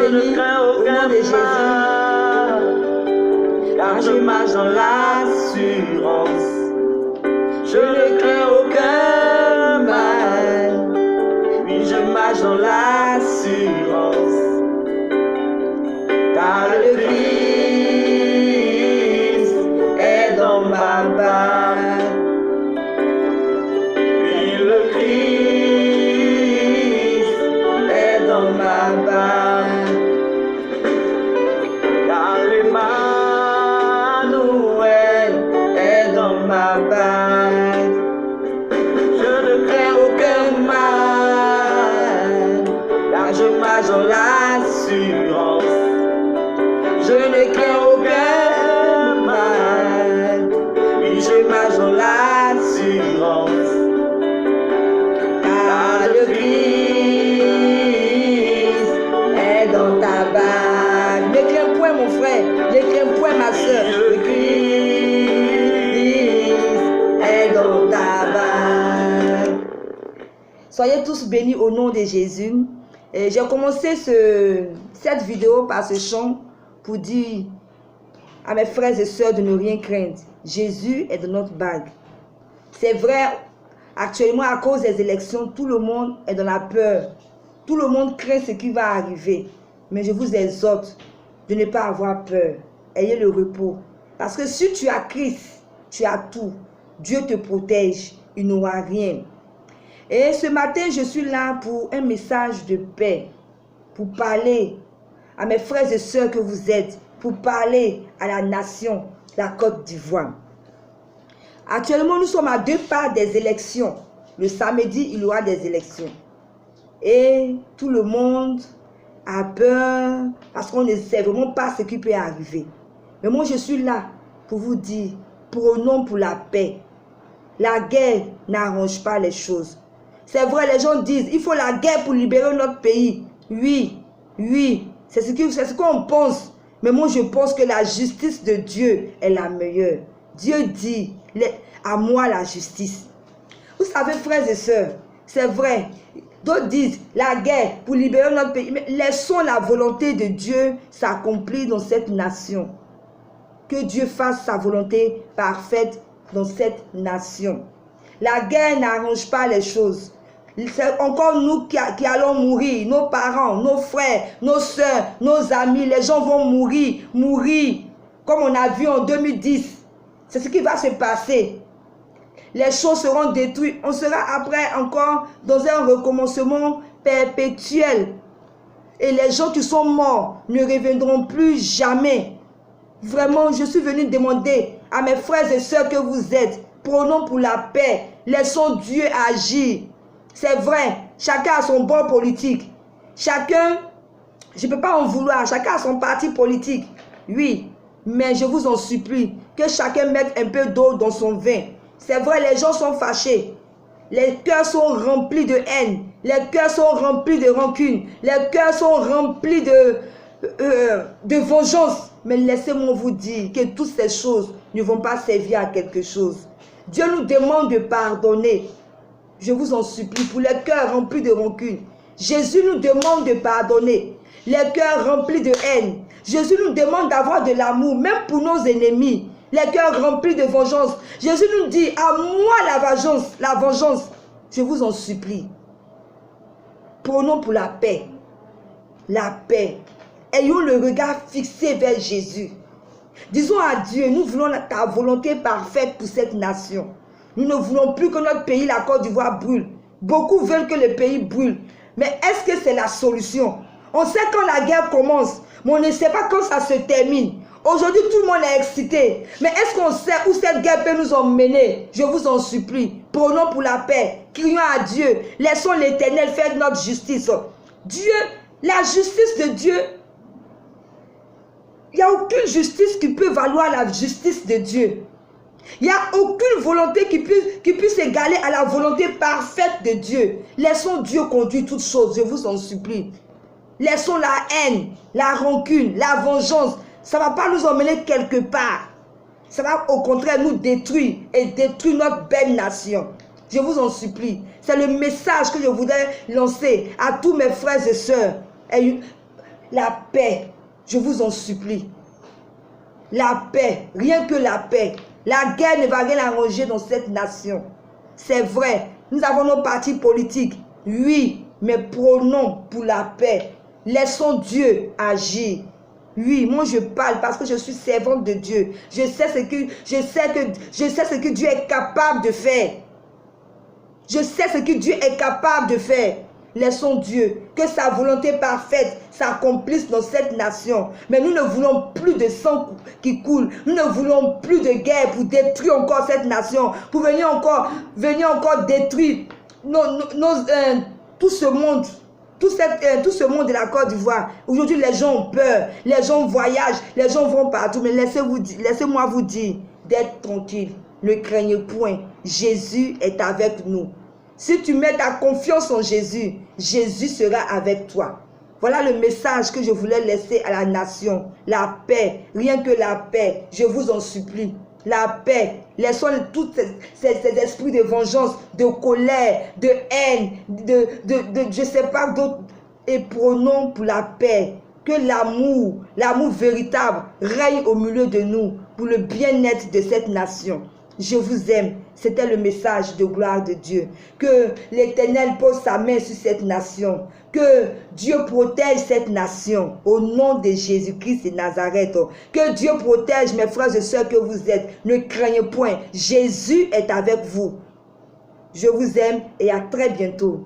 bénis au nom de Jésus, car je marche dans l'assurance. Je ne crains aucun mal, oui je marche dans l'assurance, car le Christ est dans ma barque. Oui le Christ est dans ma barque, car l'Emmanuel est dans ma barque. Je ne crains aucun mal, car je marche dans l'assurance. Je ne crains aucun mal, oui je marche dans l'assurance, car le Christ est dans ta barque. Ne crains point mon frère, ne crains point ma soeur, le Christ est dans ta barque. Soyez tous bénis au nom de Jésus. J'ai commencé cette vidéo par ce chant pour dire à mes frères et sœurs de ne rien craindre. Jésus est dans notre bague. C'est vrai, actuellement à cause des élections, tout le monde est dans la peur. Tout le monde craint ce qui va arriver. Mais je vous exhorte de ne pas avoir peur. Ayez le repos. Parce que si tu as Christ, tu as tout. Dieu te protège. Il n'aura rien. Et ce matin, je suis là pour un message de paix. Pour parler à mes frères et sœurs que vous êtes, pour parler à la nation, la Côte d'Ivoire. Actuellement, nous sommes à 2 pas des élections. Le samedi, il y aura des élections. Et tout le monde a peur parce qu'on ne sait vraiment pas ce qui peut arriver. Mais moi, je suis là pour vous dire, prônons pour la paix. La guerre n'arrange pas les choses. C'est vrai, les gens disent, il faut la guerre pour libérer notre pays. Oui, oui. C'est ce qu'on pense. Mais moi, je pense que la justice de Dieu est la meilleure. Dieu dit, à moi la justice. Vous savez, frères et sœurs, c'est vrai. D'autres disent, la guerre pour libérer notre pays. Mais laissons la volonté de Dieu s'accomplir dans cette nation. Que Dieu fasse sa volonté parfaite dans cette nation. La guerre n'arrange pas les choses. C'est encore nous qui allons mourir, nos parents, nos frères, nos soeurs, nos amis, les gens vont mourir, comme on a vu en 2010. C'est ce qui va se passer. Les choses seront détruites. On sera après encore dans un recommencement perpétuel. Et les gens qui sont morts ne reviendront plus jamais. Vraiment, je suis venu demander à mes frères et sœurs que vous êtes, prônons pour la paix, laissons Dieu agir. C'est vrai, chacun a son bord politique. Chacun, je ne peux pas en vouloir, chacun a son parti politique. Oui, mais je vous en supplie, que chacun mette un peu d'eau dans son vin. C'est vrai, les gens sont fâchés. Les cœurs sont remplis de haine. Les cœurs sont remplis de rancune. Les cœurs sont remplis de vengeance. Mais laissez-moi vous dire que toutes ces choses ne vont pas servir à quelque chose. Dieu nous demande de pardonner. Je vous en supplie, pour les cœurs remplis de rancune. Jésus nous demande de pardonner. Les cœurs remplis de haine. Jésus nous demande d'avoir de l'amour, même pour nos ennemis. Les cœurs remplis de vengeance. Jésus nous dit, à moi la vengeance. Je vous en supplie. Prônons pour la paix. La paix. Ayons le regard fixé vers Jésus. Disons à Dieu, nous voulons ta volonté parfaite pour cette nation. Nous ne voulons plus que notre pays, la Côte d'Ivoire, brûle. Beaucoup veulent que le pays brûle. Mais est-ce que c'est la solution? On sait quand la guerre commence, mais on ne sait pas quand ça se termine. Aujourd'hui, tout le monde est excité. Mais est-ce qu'on sait où cette guerre peut nous emmener? Je vous en supplie. Prônons pour la paix. Crions à Dieu. Laissons l'Éternel faire notre justice. Dieu, la justice de Dieu, il n'y a aucune justice qui peut valoir la justice de Dieu. Il n'y a aucune volonté qui puisse égaler à la volonté parfaite de Dieu. Laissons Dieu conduire toutes choses, je vous en supplie. Laissons la haine, la rancune, la vengeance. Ça ne va pas nous emmener quelque part. Ça va au contraire nous détruire et détruire notre belle nation. Je vous en supplie. C'est le message que je voudrais lancer à tous mes frères et sœurs. La paix, je vous en supplie. La paix, rien que la paix. La guerre ne va rien arranger dans cette nation. C'est vrai, nous avons nos partis politiques. Oui, mais prônons pour la paix. Laissons Dieu agir. Oui, moi je parle parce que je suis servante de Dieu. Je sais ce que Dieu est capable de faire. Je sais ce que Dieu est capable de faire. Laissons Dieu, que sa volonté parfaite s'accomplisse dans cette nation. Mais nous ne voulons plus de sang qui coule. Nous ne voulons plus de guerre pour détruire encore cette nation. Pour venir encore détruire tout ce monde. Tout ce monde de la Côte d'Ivoire. Aujourd'hui, les gens ont peur. Les gens voyagent. Les gens vont partout. Mais laissez-moi vous dire d'être tranquille. Ne craignez point. Jésus est avec nous. Si tu mets ta confiance en Jésus, Jésus sera avec toi. Voilà le message que je voulais laisser à la nation. La paix, rien que la paix, je vous en supplie. La paix, laissons tous ces esprits de vengeance, de colère, de haine, je ne sais pas d'autres, et prônons pour la paix. Que l'amour véritable règne au milieu de nous pour le bien-être de cette nation. Je vous aime. C'était le message de gloire de Dieu. Que l'Éternel pose sa main sur cette nation. Que Dieu protège cette nation. Au nom de Jésus-Christ de Nazareth. Que Dieu protège mes frères et sœurs que vous êtes. Ne craignez point. Jésus est avec vous. Je vous aime et à très bientôt.